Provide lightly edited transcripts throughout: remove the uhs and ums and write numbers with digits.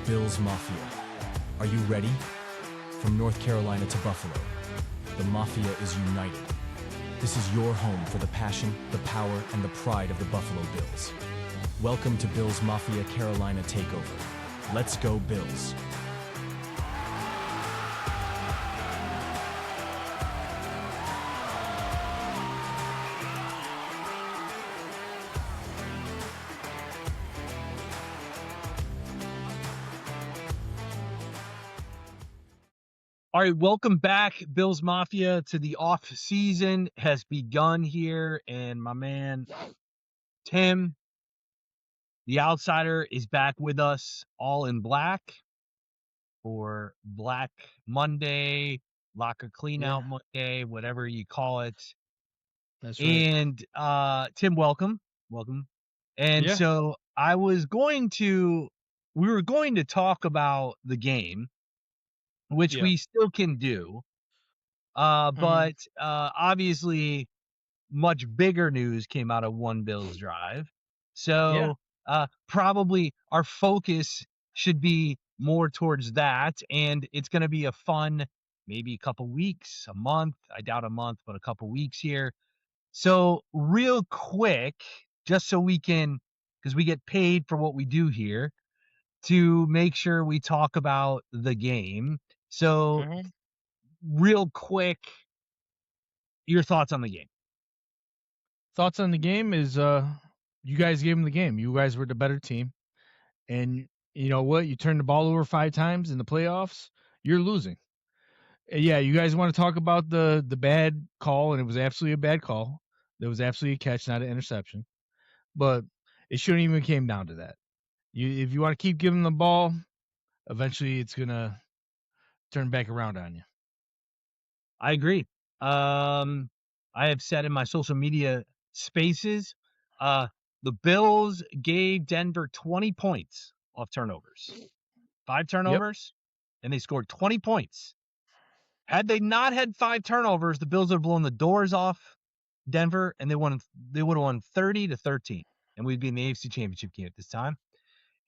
Bills Mafia. Are you ready? From North Carolina to Buffalo, the Mafia is united. This is your home for the passion, the power, and the pride of the Buffalo Bills. Welcome to Bills Mafia Carolina Takeover. Let's go, Bills. All right, welcome back, Bills Mafia. To the off season has begun here, and my man Tim, the outsider, is back with us, all in black for Black Monday, locker cleanout Monday, whatever you call it. That's right. And Tim, welcome. And so we were going to talk about the game, which we still can do. But obviously, much bigger news came out of One Bills Drive. So probably our focus should be more towards that. And it's going to be a fun, maybe a couple weeks, a month. I doubt a month, but a couple weeks here. So real quick, just so we can, because we get paid for what we do here, to make sure we talk about the game. So real quick, your thoughts on the game. Thoughts on the game is you guys gave them the game. You guys were the better team. And you know what? You turned the ball over 5 times in the playoffs, you're losing. Yeah, you guys want to talk about the bad call, and it was absolutely a bad call. There was absolutely a catch, not an interception. But it shouldn't even came down to that. If you want to keep giving the ball, eventually it's going to turn back around on you. I agree. I have said in my social media spaces, the Bills gave Denver 20 points off turnovers. 5 turnovers, and they scored 20 points. Had they not had 5 turnovers, the Bills would have blown the doors off Denver, and they would have won 30-13, and we'd be in the AFC Championship game at this time.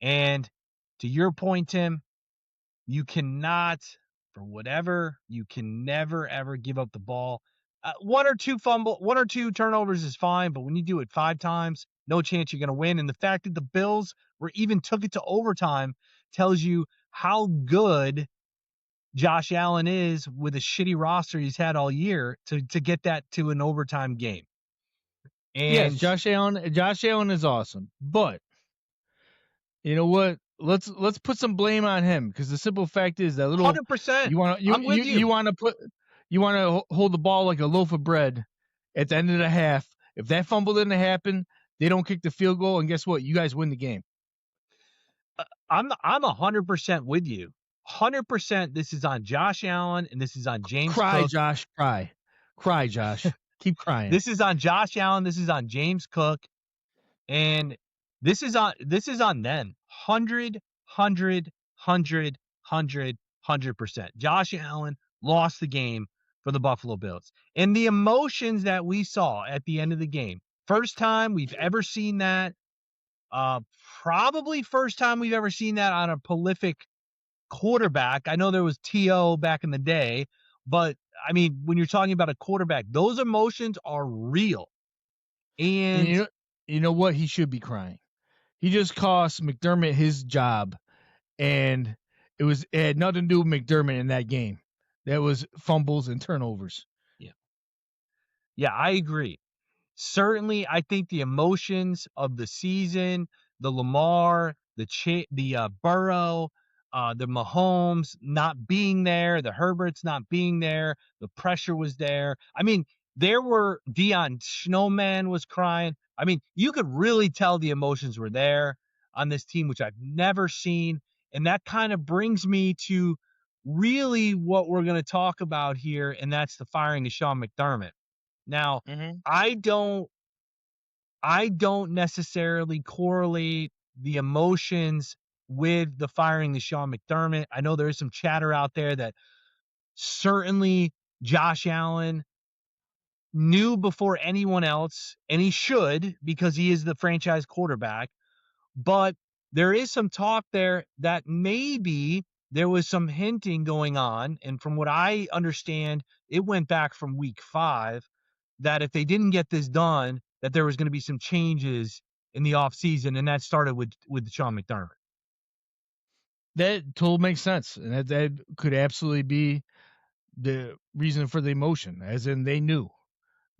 And to your point, Tim, you cannot, for whatever, you can never ever give up the ball. 1 or 2 turnovers is fine, but when you do it 5 times, no chance you're going to win. And the fact that the Bills even took it to overtime tells you how good Josh Allen is with a shitty roster he's had all year to get that to an overtime game. And yes, Josh Allen is awesome, but you know what? Let's put some blame on him, because the simple fact is that little 100%. You want to hold the ball like a loaf of bread at the end of the half. If that fumble didn't happen, they don't kick the field goal, and guess what? You guys win the game. I'm 100% with you. 100%. This is on Josh Allen, and this is on James Cry, Cook. Josh. Cry, Josh. Keep crying. This is on Josh Allen. This is on James Cook, and this is on them. 100%. Josh Allen lost the game for the Buffalo Bills. And the emotions that we saw at the end of the game, first time we've ever seen that, probably first time we've ever seen that on a prolific quarterback. I know there was T.O. back in the day, but I mean, when you're talking about a quarterback, those emotions are real. And you know what? He should be crying. He just cost McDermott his job, and it had nothing to do with McDermott in that game. That was fumbles and turnovers. Yeah, I agree. Certainly, I think the emotions of the season, the Lamar, the Burrow, the Mahomes not being there, the Herberts not being there, the pressure was there. I mean, there were Deion Snowman was crying. I mean, you could really tell the emotions were there on this team, which I've never seen. And that kind of brings me to really what we're going to talk about here, and that's the firing of Sean McDermott. Now, I don't necessarily correlate the emotions with the firing of Sean McDermott. I know there is some chatter out there that certainly Josh Allen knew before anyone else, and he should, because he is the franchise quarterback. But there is some talk there that maybe there was some hinting going on. And from what I understand, it went back from week 5 that if they didn't get this done, that there was going to be some changes in the offseason. And that started with Sean McDermott. That totally makes sense, and that could absolutely be the reason for the emotion, as in they knew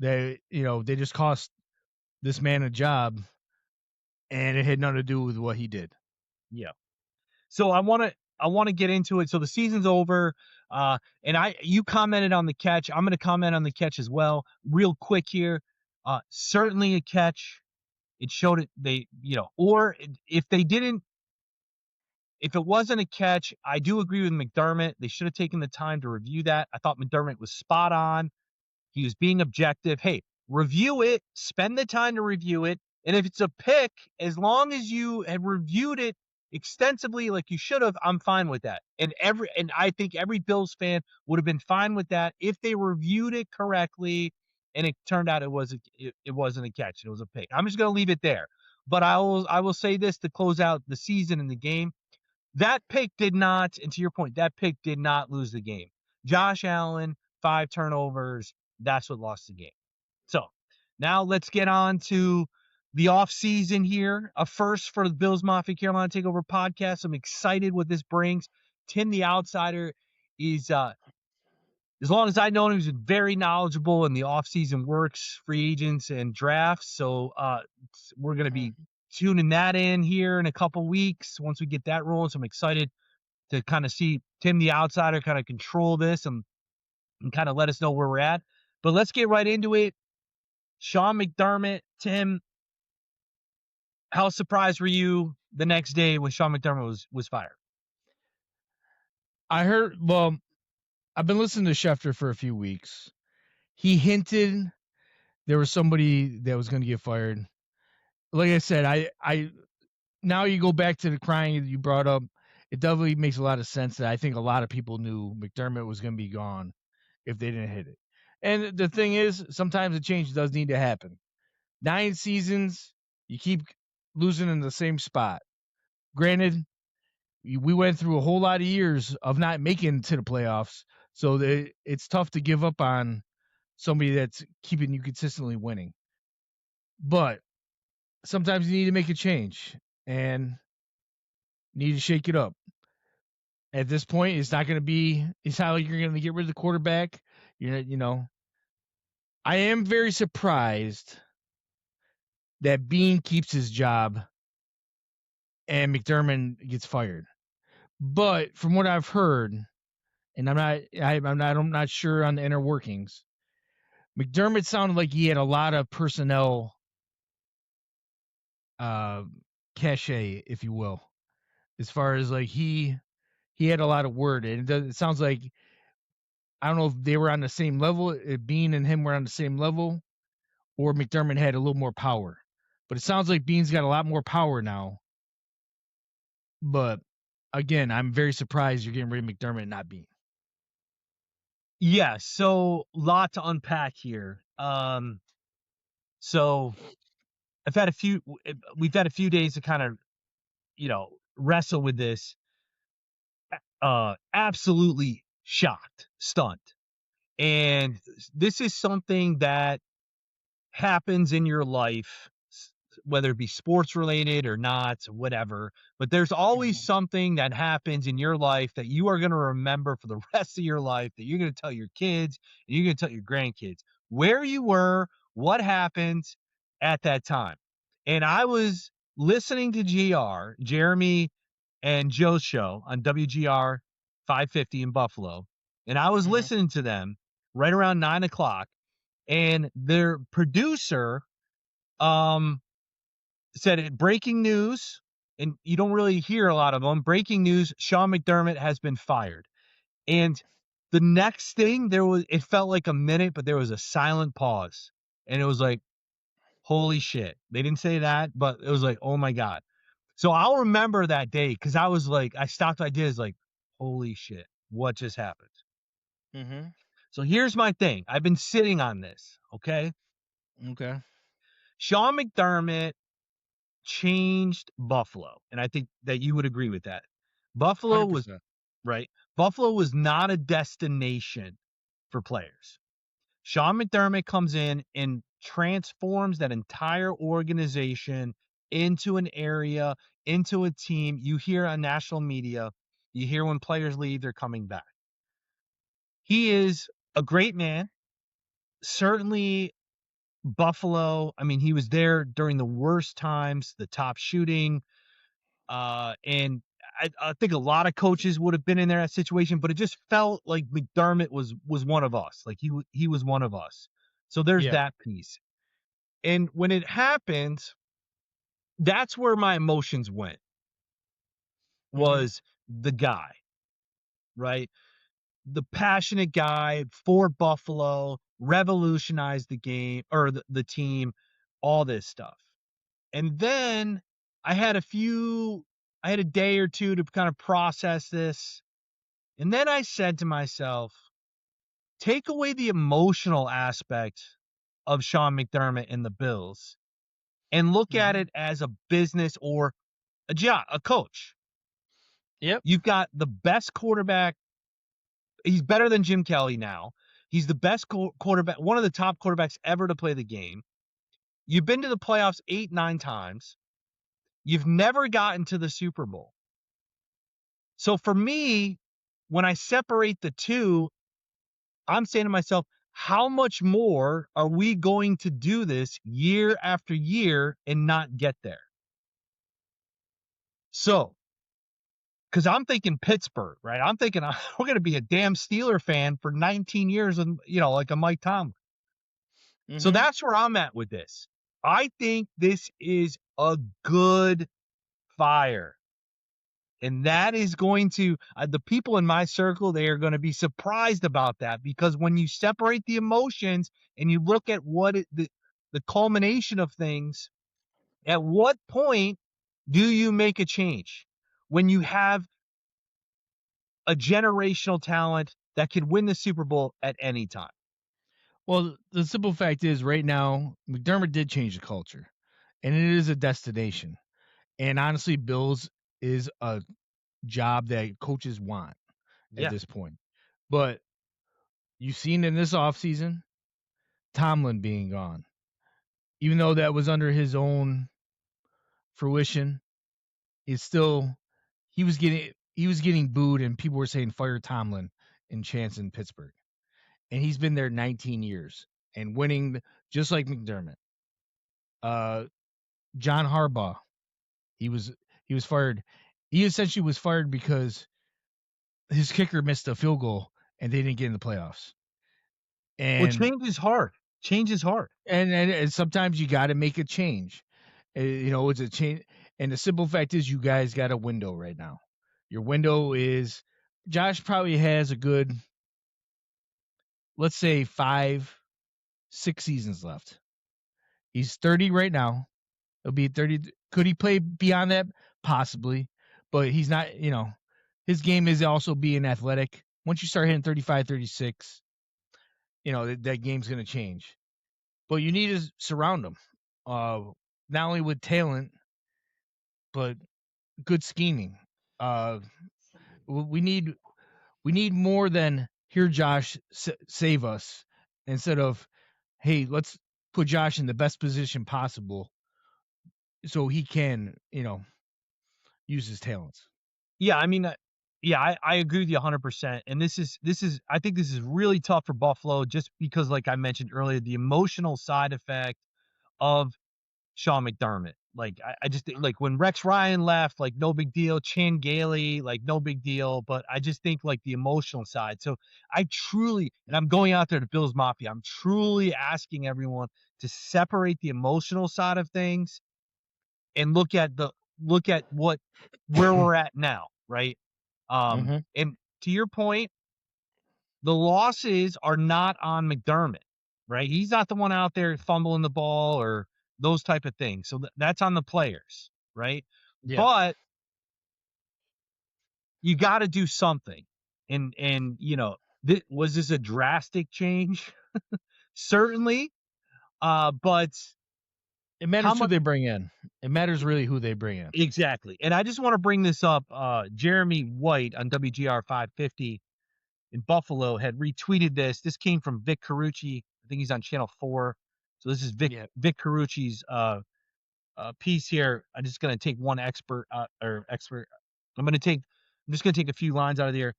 that they just cost this man a job, and it had nothing to do with what he did. Yeah. So I want to get into it. So the season's over, and you commented on the catch. I'm going to comment on the catch as well, real quick here. Certainly a catch. It showed it. Or if they didn't, if it wasn't a catch, I do agree with McDermott. They should have taken the time to review that. I thought McDermott was spot on. He was being objective. Hey, review it. Spend the time to review it. And if it's a pick, as long as you have reviewed it extensively like you should have, I'm fine with that. And I think every Bills fan would have been fine with that if they reviewed it correctly and it turned out it wasn't a catch. It was a pick. I'm just going to leave it there. But I will say this to close out the season and the game. That pick did not, and to your point, that pick did not lose the game. Josh Allen, 5 turnovers, that's what lost the game. So now let's get on to the offseason here. A first for the Bills Mafia Carolina Takeover podcast. I'm excited what this brings. Tim the Outsider is, as long as I know him, he's very knowledgeable in the offseason works, free agents, and drafts. So we're going to be tuning that in here in a couple weeks once we get that rolling. So I'm excited to kind of see Tim the Outsider kind of control this and kind of let us know where we're at. But let's get right into it. Sean McDermott, Tim, how surprised were you the next day when Sean McDermott was fired? I heard, well, I've been listening to Schefter for a few weeks. He hinted there was somebody that was going to get fired. Like I said, I now you go back to the crying that you brought up. It definitely makes a lot of sense that I think a lot of people knew McDermott was going to be gone if they didn't hit it. And the thing is, sometimes a change does need to happen. 9 seasons, you keep losing in the same spot. Granted, we went through a whole lot of years of not making it to the playoffs, so it's tough to give up on somebody that's keeping you consistently winning. But sometimes you need to make a change and need to shake it up. At this point, it's not like you're going to get rid of the quarterback. I am very surprised that Bean keeps his job and McDermott gets fired. But from what I've heard, and I'm not sure on the inner workings, McDermott sounded like he had a lot of personnel cachet, if you will, as far as like he had a lot of word, and it sounds like, I don't know if they were on the same level, if Bean and him were on the same level, or McDermott had a little more power. But it sounds like Bean's got a lot more power now. But again, I'm very surprised you're getting rid of McDermott and not Bean. Yeah, so a lot to unpack here. So we've had a few days to kind of, wrestle with this. Absolutely shocked, stunned. And this is something that happens in your life, whether it be sports related or not, whatever. But there's always something that happens in your life that you are going to remember for the rest of your life, that you're going to tell your kids and you're going to tell your grandkids where you were, what happened at that time. And I was listening to Jeremy and Joe's show on WGR 550 in Buffalo. And I was listening to them right around 9 o'clock. And their producer said it, breaking news, and you don't really hear a lot of them. Breaking news, Sean McDermott has been fired. And the next thing, it felt like a minute, but there was a silent pause. And it was like, holy shit. They didn't say that, but it was like, oh my God. So I'll remember that day, because I was like, I stopped ideas like, holy shit, what just happened? Mm-hmm. So here's my thing. I've been sitting on this, okay? Okay. Sean McDermott changed Buffalo, and I think that you would agree with that. Buffalo was 100%. right. Buffalo was not a destination for players. Sean McDermott comes in and transforms that entire organization into an area, into a team. You hear on national media, you hear when players leave, they're coming back. He is a great man. Certainly, Buffalo, I mean, he was there during the worst times, the top shooting. And I think a lot of coaches would have been in that situation, but it just felt like McDermott was one of us. Like he was one of us. So there's Yeah. that piece. And when it happened, that's where my emotions went. Was the guy, right? The passionate guy for Buffalo, revolutionized the game or the team, all this stuff. And then I had a day or two to kind of process this. And then I said to myself, take away the emotional aspect of Sean McDermott and the Bills and look at it as a business or a job, a coach. Yep. You've got the best quarterback. He's better than Jim Kelly now. He's the best quarterback, one of the top quarterbacks ever to play the game. You've been to the playoffs 8, 9 times. You've never gotten to the Super Bowl. So for me, when I separate the two, I'm saying to myself, how much more are we going to do this year after year and not get there? So, because I'm thinking Pittsburgh, right? I'm thinking we're going to be a damn Steeler fan for 19 years and, like a Mike Tomlin. So that's where I'm at with this. I think this is a good fire. And that is going to, the people in my circle, they are going to be surprised about that, because when you separate the emotions and you look at the culmination of things, at what point do you make a change? When you have a generational talent that could win the Super Bowl at any time. Well, the simple fact is, right now, McDermott did change the culture, and it is a destination. And honestly, Bills is a job that coaches want at Yeah. this point. But you've seen in this offseason, Tomlin being gone. Even though that was under his own fruition, it's still he was getting booed, and people were saying fire Tomlin in chants in Pittsburgh. And he's been there 19 years and winning just like McDermott. John Harbaugh, he was fired. He essentially was fired because his kicker missed a field goal and they didn't get in the playoffs. Well, And change is hard. Change is hard. and sometimes you got to make a change. It's a change. And the simple fact is, you guys got a window right now. Your window is Josh probably has a good, let's say 5, 6 seasons left. He's 30 right now. He'll be 30. Could he play beyond that? Possibly. But he's not, his game is also being athletic. Once you start hitting 35, 36, that game's going to change. But you need to surround him, not only with talent, but good scheming. We need more than here, Josh, save us, instead of, hey, let's put Josh in the best position possible so he can, use his talents. Yeah, I mean, I agree with you 100%. And I think this is really tough for Buffalo, just because, like I mentioned earlier, the emotional side effect of Sean McDermott. Like, I just think, like, when Rex Ryan left, like, no big deal. Chan Gailey, like, no big deal. But I just think, like, the emotional side. So and I'm going out there to Bills Mafia, I'm truly asking everyone to separate the emotional side of things and look at where we're at now, right? And to your point, the losses are not on McDermott, right? He's not the one out there fumbling the ball or those type of things. So that's on the players, right? Yeah. But you got to do something. And was this a drastic change? Certainly. But It matters How who much they bring in. It matters really who they bring in. exactly? And I just want to bring this up. Jeremy White on WGR 550 in Buffalo had retweeted this. This came from Vic Carucci. I think he's on Channel 4. So this is Vic Yeah. Vic Carucci's piece here. I'm just gonna take one expert. I'm just gonna take a few lines out of there.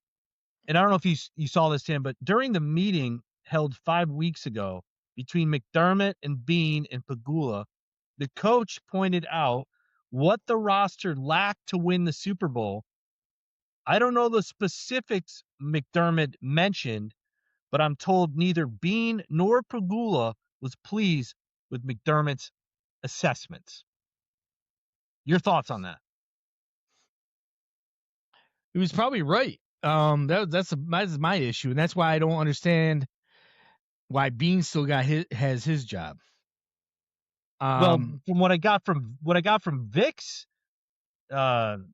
And I don't know if you saw this, Tim, but during the meeting held 5 weeks ago between McDermott and Bean and Pagula, the coach pointed out what the roster lacked to win the Super Bowl. I don't know the specifics McDermott mentioned, but I'm told neither Bean nor Pagula was pleased with McDermott's assessments. Your thoughts on that? He was probably right. That's my issue, and that's why I don't understand why Bean still has his job. Well, from what I got from Vic's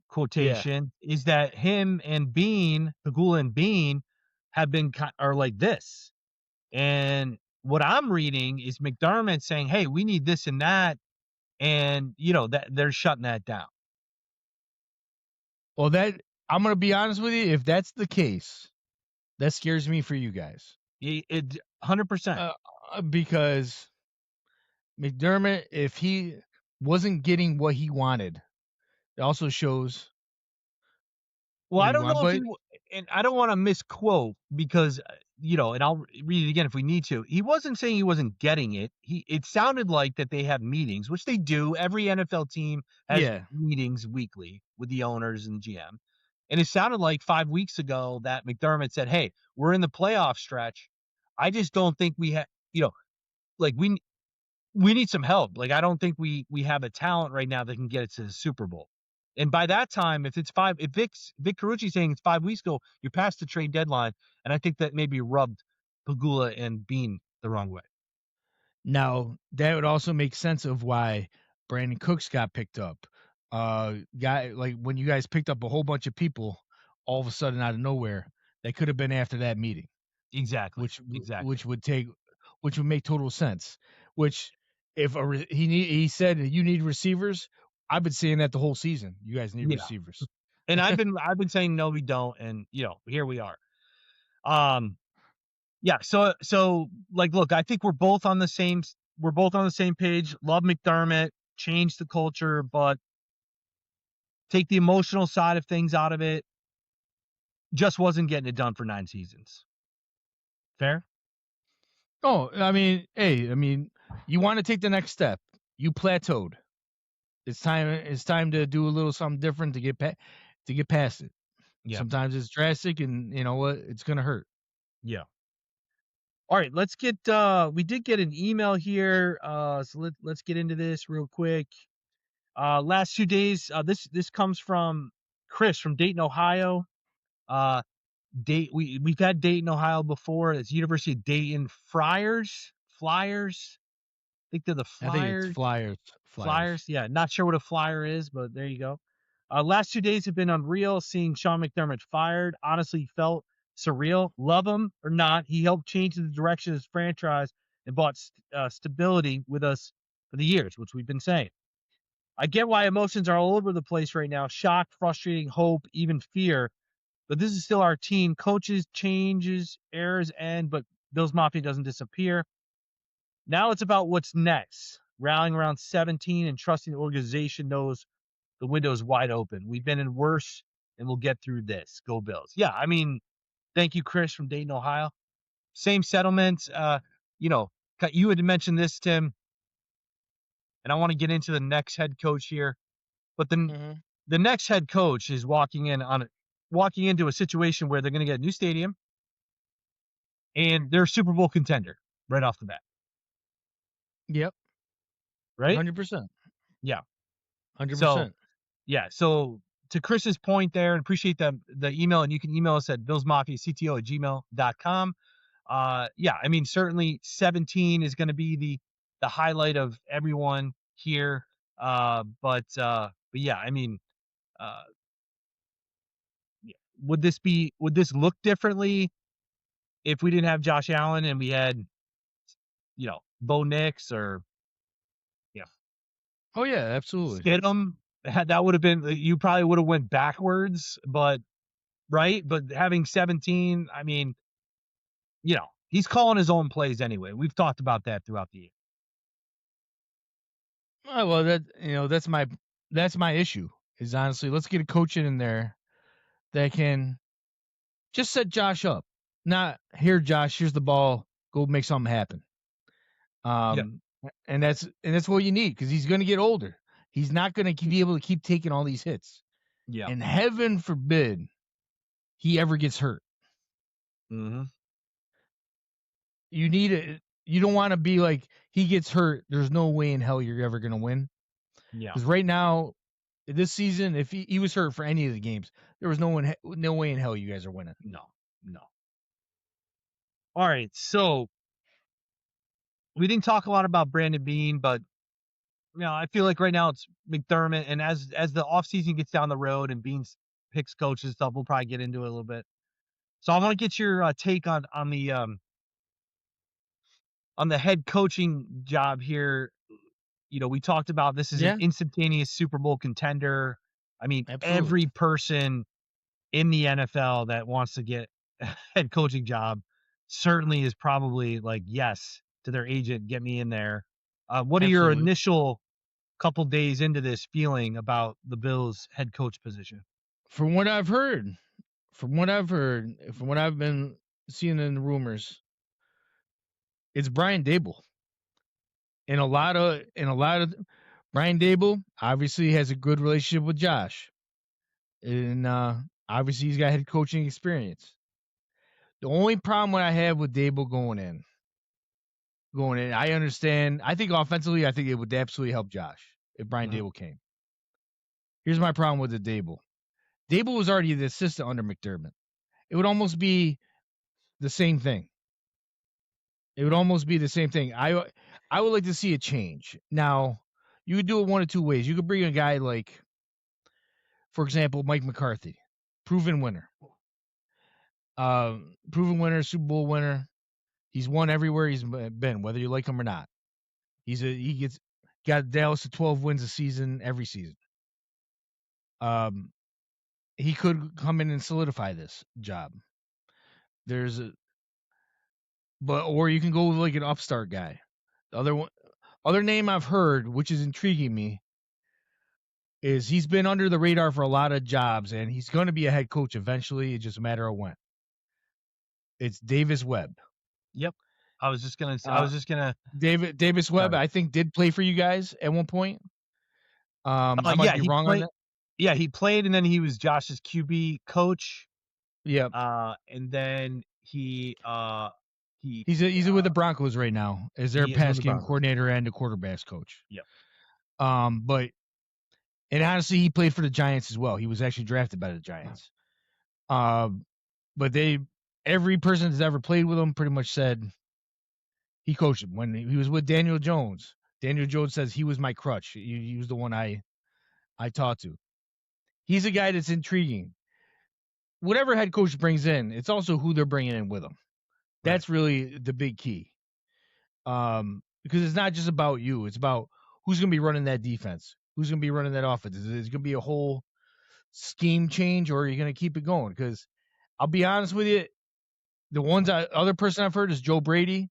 quotation is that him and Bean, Pagula and Bean, are like this. And what I'm reading is McDermott saying, "Hey, we need this and that," and that they're shutting that down. Well, I'm gonna be honest with you. If that's the case, that scares me for you guys. It 100%. Because McDermott, if he wasn't getting what he wanted, it also shows. Well, I don't know but and I don't want to misquote because and I'll read it again if we need to. He wasn't saying he wasn't getting it. It sounded like that they have meetings, which they do. Every NFL team has meetings weekly with the owners and GM. And it sounded like 5 weeks ago that McDermott said, "Hey, we're in the playoff stretch. I just don't think we have, like we need some help. Like I don't think we have a talent right now that can get it to the Super Bowl." And by that time, if Vic Carucci's saying it's 5 weeks ago, you're past the trade deadline, and I think that maybe rubbed Pagula and Bean the wrong way. Now that would also make sense of why Brandon Cooks got picked up. Like when you guys picked up a whole bunch of people, all of a sudden out of nowhere, they could have been after that meeting. Exactly. Which would make total sense. Which if he said you need receivers, I've been saying that the whole season. You guys need receivers. And I've been saying no, we don't, and here we are. Yeah. So like, look, I think we're both on the same page. Love McDermott, change the culture, but take the emotional side of things out of it. Just wasn't getting it done for 9 seasons. Fair? Oh, I mean, you want to take the next step. You plateaued. It's time to do a little something different to get past it. Yeah. Sometimes it's drastic, and you know what? It's gonna hurt. Yeah. All right, let's get. We did get an email here. So let's get into this real quick. Last 2 days. This comes from Chris from Dayton, Ohio. We've had Dayton, Ohio before. It's University of Dayton Flyers. I think they're the Flyers. I think it's Flyers. Yeah, not sure what a flyer is, but there you go. Last 2 days have been unreal. Seeing Sean McDermott fired honestly felt surreal. Love him or not, he helped change the direction of his franchise and brought stability with us for the years, which we've been saying. I get why emotions are all over the place right now. Shock, frustrating, hope, even fear. But this is still our team. Coaches, changes, errors end, but Bills Mafia doesn't disappear. Now it's about what's next. Rallying around 17 and trusting the organization knows the window is wide open. We've been in worse, and we'll get through this. Go Bills. Yeah, I mean, thank you, Chris from Dayton, Ohio. Same settlement. You had mentioned this, Tim, and I want to get into the next head coach here. But the next head coach is walking into a situation where they're going to get a new stadium, and they're a Super Bowl contender right off the bat. Yep. Right? 100%. Yeah. 100%. So to Chris's point there, and appreciate the email, and you can email us at billsmafiacto@gmail.com. I mean, certainly 17 is going to be the highlight of everyone here. But yeah, I mean, would this look differently if we didn't have Josh Allen and we had, Bo Nix or Oh yeah, absolutely. Sit him. That would have been, you probably would have went backwards, but right. But having 17, I mean, he's calling his own plays anyway. We've talked about that throughout the year. Oh, well, that's my issue. Is honestly, let's get a coach in there that can just set Josh up. Not here, Josh. Here's the ball. Go make something happen. And that's what you need because he's going to get older. He's not going to be able to keep taking all these hits. Yeah. And heaven forbid he ever gets hurt. Mm-hmm. You need it. You don't want to be like he gets hurt. There's no way in hell you're ever going to win. Yeah. Because right now, this season, if he was hurt for any of the games, there was no way in hell you guys are winning. No. All right, so we didn't talk a lot about Brandon Beane, but I feel like right now it's McDermott, and as the offseason gets down the road and Beane's picks coaches stuff, we'll probably get into it a little bit. So I want to get your take on the head coaching job here. We talked about this is an instantaneous Super Bowl contender. I mean, Absolutely. Every person in the NFL that wants to get a head coaching job certainly is probably like yes to their agent, get me in there. What are your initial couple days into this feeling about the Bills head coach position? From what I've heard, from what I've been seeing in the rumors, it's Brian Dable. And a lot of Brian Dable obviously has a good relationship with Josh. And obviously he's got head coaching experience. The only problem I have with Dable going in, I understand. I think offensively, I think it would absolutely help Josh if Brian Dable came. Here's my problem with the Dable. Dable was already the assistant under McDermott. It would almost be the same thing. I would like to see a change. Now, you could do it one of two ways. You could bring a guy like, for example, Mike McCarthy, proven winner. Super Bowl winner. He's won everywhere he's been, whether you like him or not. He got Dallas to 12 wins a season every season. He could come in and solidify this job. Or you can go with like an upstart guy. The other name I've heard, which is intriguing me, is he's been under the radar for a lot of jobs, and he's going to be a head coach eventually. It's just a matter of when. It's Davis Webb. Yep. I was just gonna. Davis Webb, I think, did play for you guys at one point. I might be wrong on that. Yeah, he played, and then he was Josh's QB coach. Yep. And then he's with the Broncos right now as their pass game coordinator and the quarterbacks coach. Yep. And honestly, he played for the Giants as well. He was actually drafted by the Giants. But every person that's ever played with him pretty much said he coached him. When he was with Daniel Jones, Daniel Jones says he was my crutch. He was the one I taught to. He's a guy that's intriguing. Whatever head coach brings in, it's also who they're bringing in with them. That's really the big key. Because it's not just about you. It's about who's going to be running that defense. Who's going to be running that offense. Is it going to be a whole scheme change, or are you going to keep it going? Because I'll be honest with you, the other person I've heard is Joe Brady.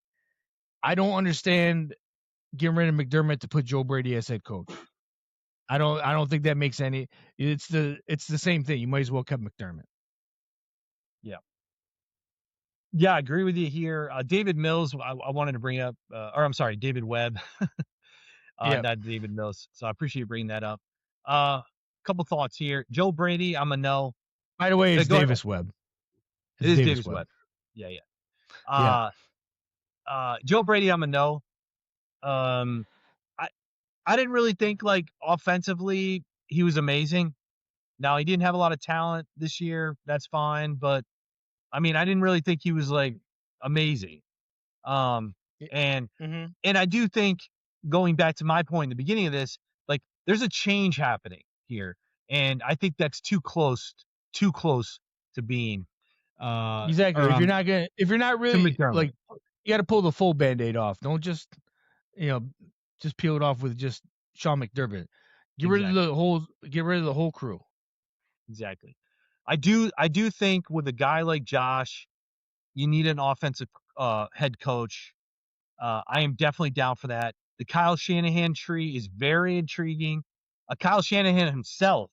I don't understand getting rid of McDermott to put Joe Brady as head coach. I don't think that makes any. It's the same thing. You might as well keep McDermott. Yeah, I agree with you here. David Mills, I wanted to bring up, David Webb, not David Mills. So I appreciate you bringing that up. Couple thoughts here. Joe Brady, I'm a no. By the way, it's Davis Webb. It is Davis Webb. Yeah. Joe Brady, I'm a no. I didn't really think like offensively he was amazing. Now he didn't have a lot of talent this year. That's fine, but I mean, I didn't really think he was like amazing. And I do think, going back to my point in the beginning of this, like there's a change happening here, and I think that's too close to being exactly. If you're not really like, you got to pull the full Band-Aid off. Don't just peel it off with just Sean McDermott. Get rid of the whole crew. Exactly. I do think with a guy like Josh, you need an offensive head coach. I am definitely down for that. The Kyle Shanahan tree is very intriguing. Kyle Shanahan himself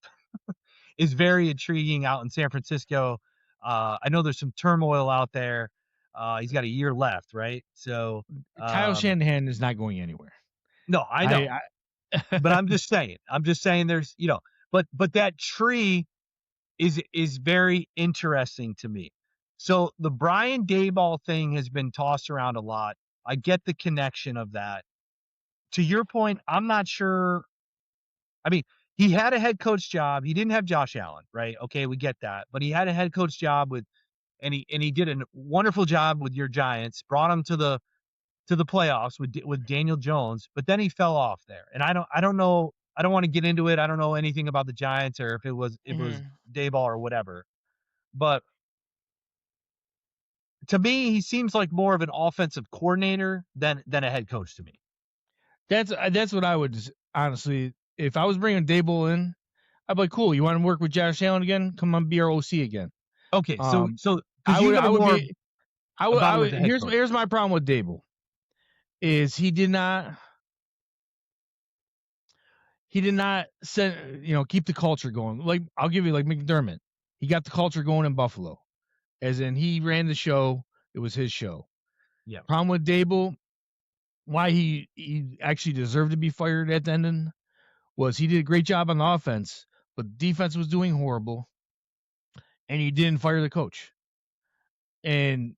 is very intriguing out in San Francisco. I know there's some turmoil out there. He's got a year left, right? So Kyle Shanahan is not going anywhere. no, I know, but I'm just saying there's, but that tree is very interesting to me. So the Brian Daboll thing has been tossed around a lot. I get the connection of that. To your point, I'm not sure. I mean, he had a head coach job. He didn't have Josh Allen, right? Okay, we get that. But he had a head coach job and he did a wonderful job with your Giants. Brought him to the playoffs with Daniel Jones. But then he fell off there. And I don't know. I don't want to get into it. I don't know anything about the Giants or if it was Daboll or whatever. But to me, he seems like more of an offensive coordinator than a head coach to me. That's what I would honestly. If I was bringing Daboll in, I'd be like, cool. You want to work with Josh Allen again? Come on, be our OC again. Okay, so I would. Here's Here's my problem with Daboll. Is he did not keep the culture going. Like I'll give you like McDermott. He got the culture going in Buffalo. As in he ran the show. It was his show. Yeah. Problem with Daboll, why he actually deserved to be fired at the end was he did a great job on the offense, but defense was doing horrible, and he didn't fire the coach. And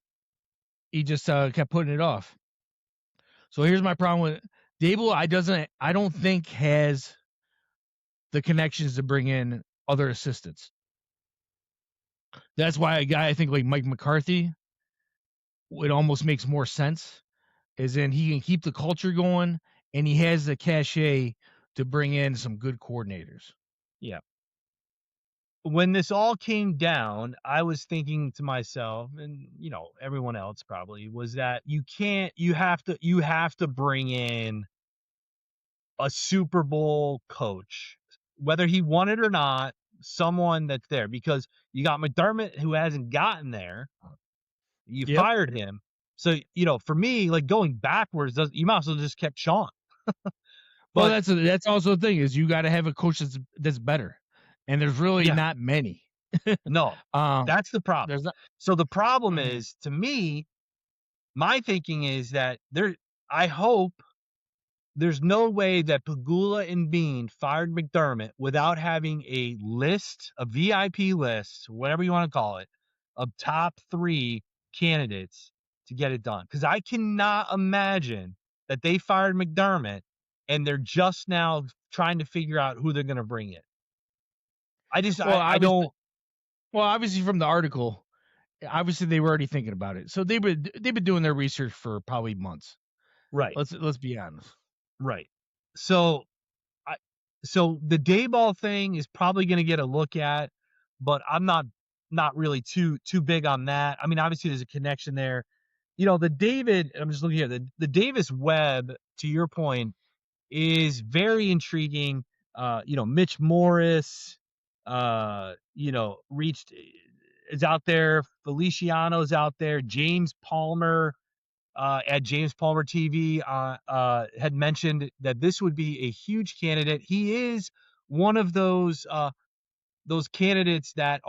he just kept putting it off. So here's my problem with Daboll. I don't think has the connections to bring in other assistants. That's why a guy I think like Mike McCarthy, it almost makes more sense. Is in he can keep the culture going, and he has the cachet to bring in some good coordinators. Yeah. When this all came down, I was thinking to myself, and everyone else probably, was that you have to bring in a Super Bowl coach, whether he won it or not, someone that's there, because you got McDermott who hasn't gotten there. You fired him. So, for me, like going backwards, you might as well just kept Sean. Well, that's also the thing is you got to have a coach that's better, and there's really not many. No, that's the problem. So the problem is, to me, my thinking is that I hope there's no way that Pagula and Bean fired McDermott without having a list, a VIP list, whatever you want to call it, of top 3 candidates to get it done. Because I cannot imagine that they fired McDermott and they're just now trying to figure out who they're going to bring in. I don't. Well, obviously from the article, obviously they were already thinking about it. So they've been doing their research for probably months. Right. Let's be honest. Right. So the Daboll thing is probably going to get a look at, but I'm not really too big on that. I mean, obviously there's a connection there. I'm just looking here. The Davis Webb, to your point, is very intriguing. Mitch Morris, is out there. Feliciano's out there. James Palmer, at James Palmer TV, had mentioned that this would be a huge candidate. He is one of those candidates that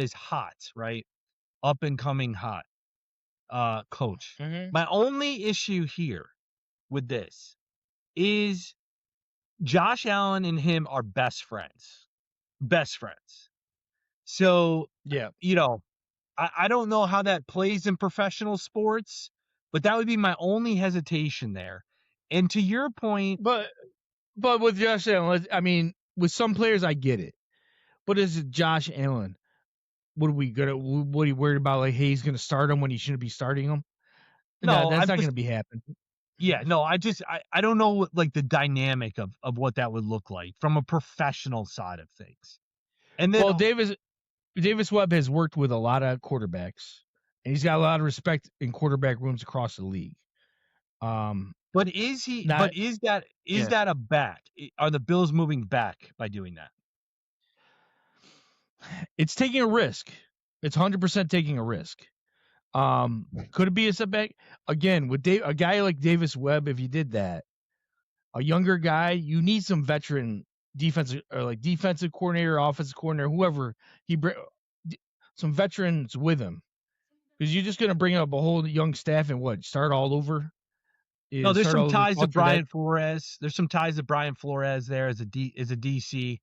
is hot, right? Up and coming hot, coach. Mm-hmm. My only issue here with this is Josh Allen and him are best friends. So, I don't know how that plays in professional sports, but that would be my only hesitation there. And to your point, but with Josh Allen, I mean, with some players, I get it. But is it Josh Allen? What are you worried about? Like, hey, he's going to start him when he shouldn't be starting him? No, that's not going to be happening. Yeah, no, I don't know what, like, the dynamic of what that would look like from a professional side of things. And then, well, Davis Webb has worked with a lot of quarterbacks, and he's got a lot of respect in quarterback rooms across the league. But is he? Not, But is that yeah. that a back? Are the Bills moving back by doing that? It's taking a risk. It's 100% taking a risk. Could it be a setback? Again, with a guy like Davis Webb, if you did that, a younger guy, you need some veteran defensive coordinator, offensive coordinator, whoever some veterans with him, because you're just going to bring up a whole young staff and start all over. No, there's Start some all over ties to culture that- Brian Flores. There's some ties to Brian Flores there as a DC.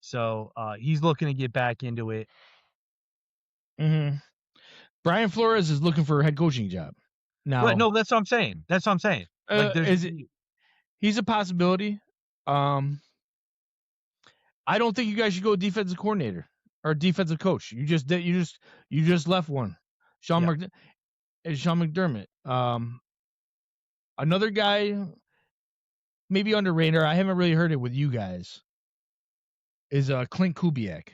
So he's looking to get back into it. Mhm. Brian Flores is looking for a head coaching job now. But no, that's what I'm saying. Like He's a possibility. I don't think you guys should go defensive coordinator or defensive coach. You just left one. Sean McDermott. Another guy, maybe underrated. I haven't really heard it with you guys. Is Clint Kubiak.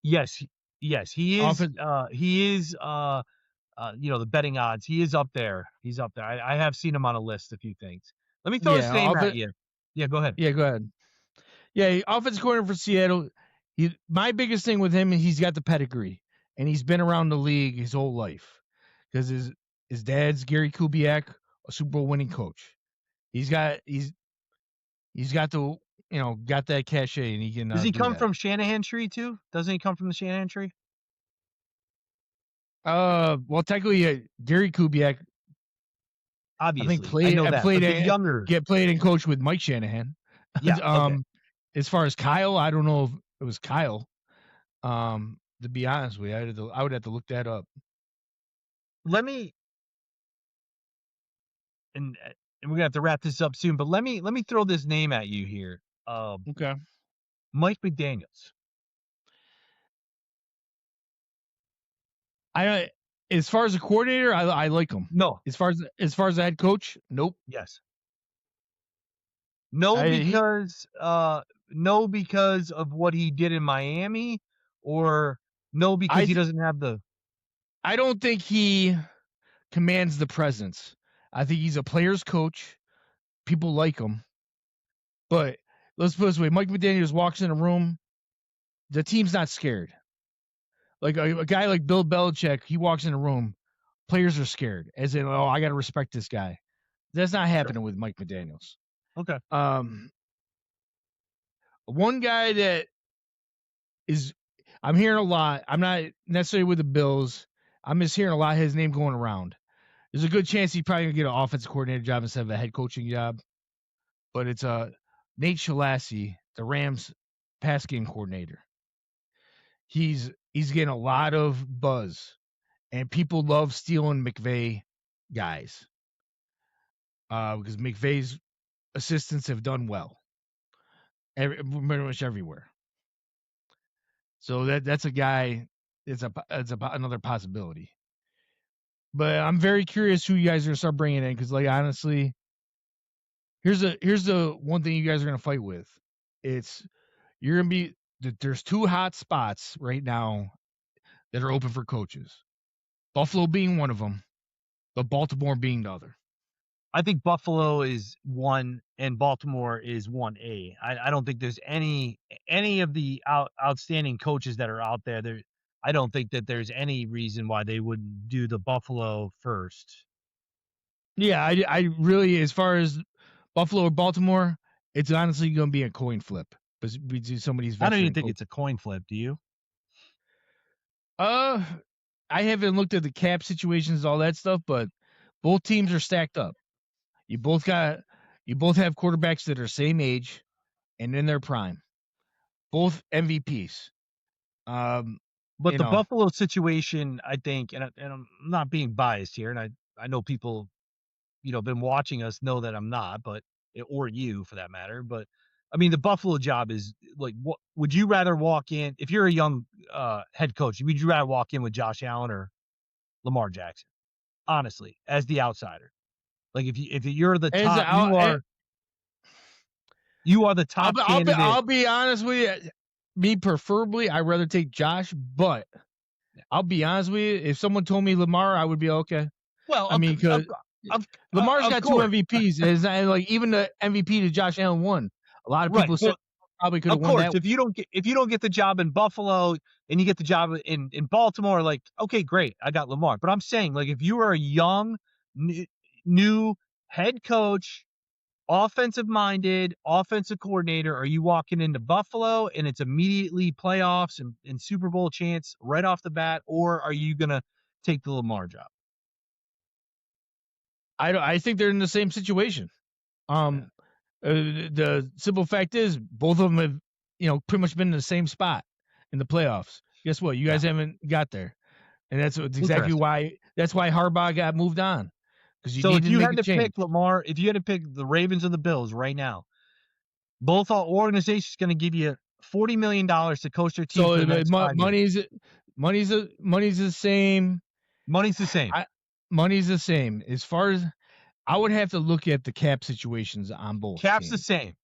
Yes, he is. He is. The betting odds. He is up there. He's up there. I have seen him on a list. A few things. Let me throw his name at you. Yeah, go ahead. Yeah, go ahead. Yeah, offensive coordinator for Seattle. My biggest thing with him, he's got the pedigree, and he's been around the league his whole life, because his dad's Gary Kubiak, a Super Bowl winning coach. He's got the got that cachet, and he can. Does he come from Shanahan tree too? Doesn't he come from the Shanahan tree? Well, technically, Gary Kubiak, obviously, I think played and coached with Mike Shanahan. Yeah. Okay. As far as Kyle, I don't know if it was Kyle. To be honest with you, I would have to look that up. Let me, and we're gonna have to wrap this up soon, but let me throw this name at you here. Okay. Mike McDaniels. As far as a coordinator, I like him. No. As far as a head coach, nope. Yes. No, because of what he did in Miami, or no because he doesn't have the. I don't think he commands the presence. I think he's a player's coach. People like him, but let's put it this way: Mike McDaniels walks in a room, the team's not scared. Like a guy like Bill Belichick, he walks in a room, players are scared, as in, I got to respect this guy. That's not happening with Mike McDaniels. Okay. One guy that I'm hearing a lot. I'm not necessarily with the Bills. I'm just hearing a lot of his name going around. There's a good chance he's probably gonna get an offensive coordinator job instead of a head coaching job. But it's Nate Shalassie, the Rams pass game coordinator. He's getting a lot of buzz, and people love stealing McVay guys because McVay's assistants have done well, pretty much everywhere. So that's a guy. It's another possibility. But I'm very curious who you guys are gonna start bringing in, because, like, honestly, here's the one thing you guys are gonna fight with. You're gonna be there's two hot spots right now that are open for coaches. Buffalo being one of them, but Baltimore being the other. I think Buffalo is 1 and Baltimore is 1A. I don't think there's any of the outstanding coaches that are out there. I don't think that there's any reason why they wouldn't do the Buffalo first. Yeah, I really, as far as Buffalo or Baltimore, it's honestly going to be a coin flip. But we do somebody's. I don't even think it's a coin flip. Do you? I haven't looked at the cap situations, all that stuff, but both teams are stacked up. You both have quarterbacks that are same age and in their prime. Both MVPs. But the Buffalo situation, I think, and I'm not being biased here, and I know people, been watching us know that I'm not, or you for that matter. But I mean, the Buffalo job is like, what would you rather walk in if you're a young head coach? Would you rather walk in with Josh Allen or Lamar Jackson? Honestly, as the outsider, like if you're the top, you are the top candidate. I'll be honest with you. Me preferably, I'd rather take Josh, but I'll be honest with you. If someone told me Lamar, I would be okay. Well, I mean, Lamar's got 2 course. MVPs. And it's not like even the MVP that Josh Allen won. A lot of Right, people said probably could have Of won course, that. if you don't get the job in Buffalo and you get the job in Baltimore, like, okay, great, I got Lamar. But I'm saying, like, if you are a young, new head coach, offensive-minded, offensive coordinator, are you walking into Buffalo and it's immediately playoffs and Super Bowl chance right off the bat, or are you gonna take the Lamar job? I think they're in the same situation. The simple fact is both of them have, pretty much been in the same spot in the playoffs. Guess what? You guys haven't got there. And that's exactly why Harbaugh got moved on. Because you needed to make a change. Pick Lamar, if you had to pick the Ravens and the Bills right now, both organizations going to give you $40 million to coach their team. So for the next 5 years. money's the same. Money's the same. Money's the same. As far as I would have to look at the cap situations on both. Cap's teams. the same.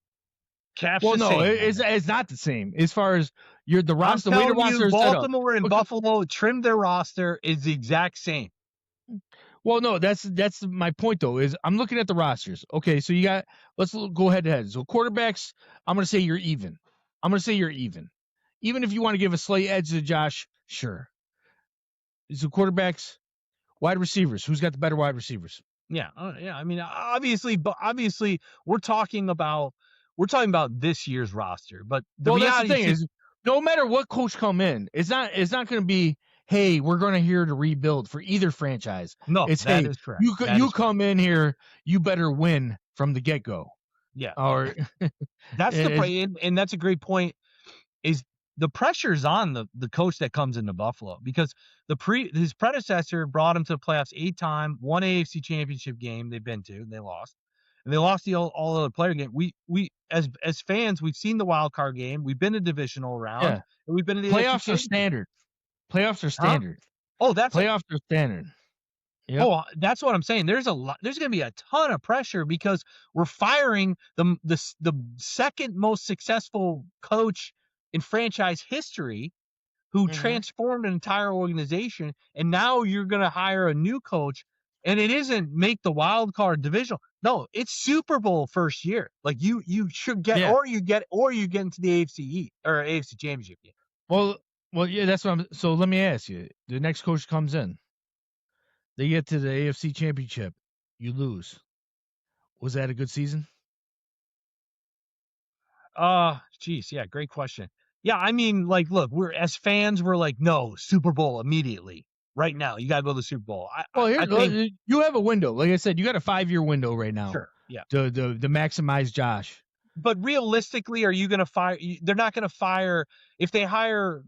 It's not the same. As far as the roster, I'm the way the telling roster you, is set up. Baltimore and Buffalo trimmed their roster is the exact same. Well, no, that's my point though. Is I'm looking at the rosters. Okay, so you got. Let's go head to head. So quarterbacks, I'm going to say you're even. Even if you want to give a slight edge to Josh, sure. So quarterbacks, wide receivers. Who's got the better wide receivers? Yeah. I mean, obviously, we're talking about this year's roster. But that's the thing is, no matter what coach come in, it's not going to be, hey, we're going to here to rebuild for either franchise. No, it's that is correct. You come in here, you better win from the get go. Yeah. Or that's and that's a great point. Is the pressure's on the coach that comes into Buffalo, because his predecessor brought him to the playoffs 8 times, won AFC Championship game they've been to, and they lost. And they lost the all other player game. We as fans, we've seen the wild card game. We've been to divisional round. Yeah. And we've been to the playoffs are standard. Playoffs are standard. Huh? Oh, that's playoffs are standard. Yep. Oh, that's what I'm saying. There's going to be a ton of pressure because we're firing the second most successful coach in franchise history, who transformed an entire organization, and now you're going to hire a new coach, and it isn't make the wild card divisional. No, it's Super Bowl first year. Like you should get, or you get into the AFC or AFC Championship game. Well, yeah, that's what I'm. So let me ask you: the next coach comes in, they get to the AFC Championship, you lose. Was that a good season? Geez, yeah, great question. Yeah, I mean, like, look, we're as fans, we're like, no, Super Bowl immediately, right now. You gotta go to the Super Bowl. I think you have a window. Like I said, you got a 5-year window right now. Sure, yeah. To maximize Josh. But realistically, are you gonna fire? They're not gonna fire if they hire,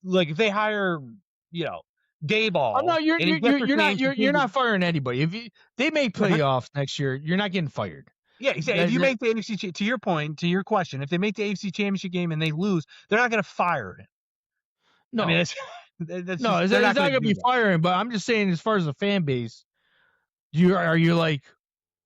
Dayball. Oh no, you're not firing anybody. If they make playoffs next year, you're not getting fired. Yeah, exactly. If you make the AFC, to your point, to your question, if they make the AFC Championship game and they lose, they're not going to fire him. No, I mean, it's not going to be firing. But I'm just saying, as far as the fan base, are you like,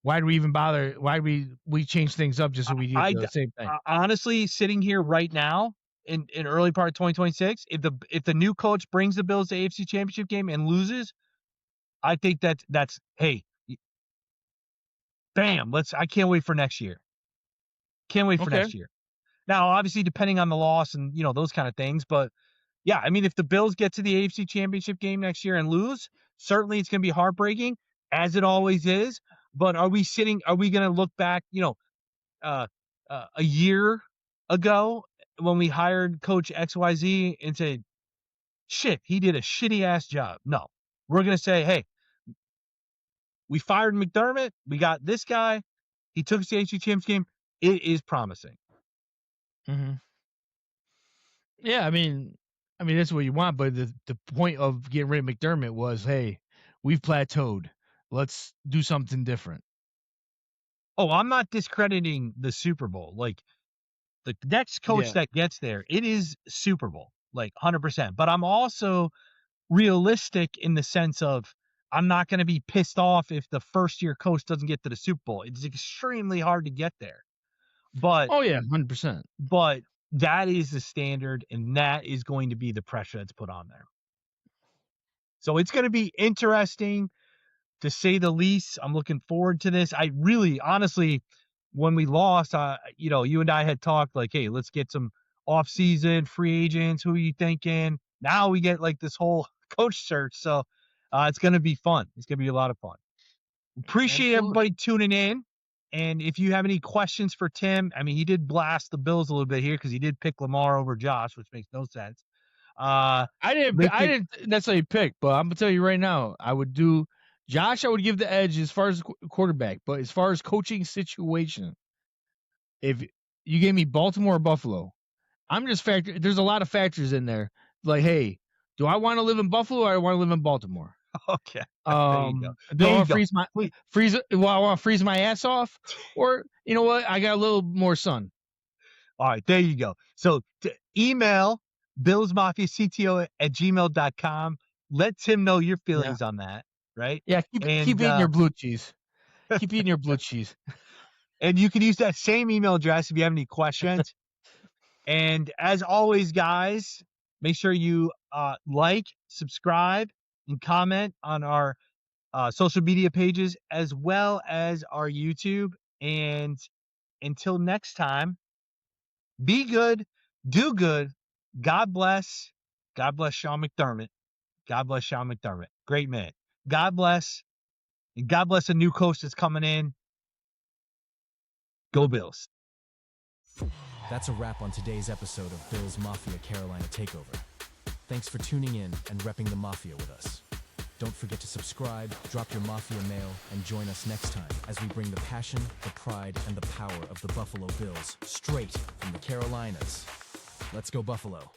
why do we even bother? Why do we change things up just so we do the same thing? Honestly, sitting here right now in early part of 2026, if the new coach brings the Bills to AFC Championship game and loses, I think that's hey. Bam! I can't wait for next year. Next year. Now, obviously, depending on the loss and those kind of things, but yeah, I mean, if the Bills get to the AFC Championship game next year and lose, certainly it's going to be heartbreaking, as it always is. But are we going to look back, a year ago when we hired Coach XYZ and say, shit, he did a shitty ass job? No, we're going to say, hey, we fired McDermott. We got this guy. He took us to the AFC Championship game. It is promising. Mm-hmm. Yeah, I mean that's what you want. But the point of getting rid of McDermott was, hey, we've plateaued. Let's do something different. Oh, I'm not discrediting the Super Bowl. Like the next coach that gets there, it is Super Bowl, like 100%. But I'm also realistic in the sense of, I'm not going to be pissed off if the first-year coach doesn't get to the Super Bowl. It's extremely hard to get there. But 100%. But that is the standard, and that is going to be the pressure that's put on there. So it's going to be interesting. to say the least. I'm looking forward to this. I really, honestly, when we lost, you and I had talked like, hey, let's get some off-season free agents. Who are you thinking? Now we get like this whole coach search. So it's going to be fun. It's going to be a lot of fun. Appreciate Absolutely. everybody tuning in. And if you have any questions for Tim, I mean, he did blast the Bills a little bit here because he did pick Lamar over Josh, which makes no sense. I didn't necessarily pick, but I'm gonna tell you right now, I would do Josh. I would give the edge as far as quarterback, but as far as coaching situation, if you gave me Baltimore or Buffalo, I'm just there's a lot of factors in there. Like, hey, do I want to live in Buffalo or I want to live in Baltimore? Okay. There you go. Do I want to Please. I want to freeze my ass off, or you know what? I got a little more sun. All right, there you go. So email BillsMafiaCTO@gmail.com. Let Tim know your feelings on that, right? Yeah, keep eating your blue cheese. Keep eating your blue cheese. And you can use that same email address if you have any questions. And as always, guys, make sure you like, subscribe, and comment on our social media pages as well as our YouTube. And until next time, be good, do good. God bless. God bless Sean McDermott. God bless Sean McDermott. Great man. God bless. And God bless a new coach that's coming in. Go Bills. That's a wrap on today's episode of Bills Mafia Carolina Takeover. Thanks for tuning in and repping the Mafia with us. Don't forget to subscribe, drop your Mafia mail, and join us next time as we bring the passion, the pride, and the power of the Buffalo Bills straight from the Carolinas. Let's go Buffalo.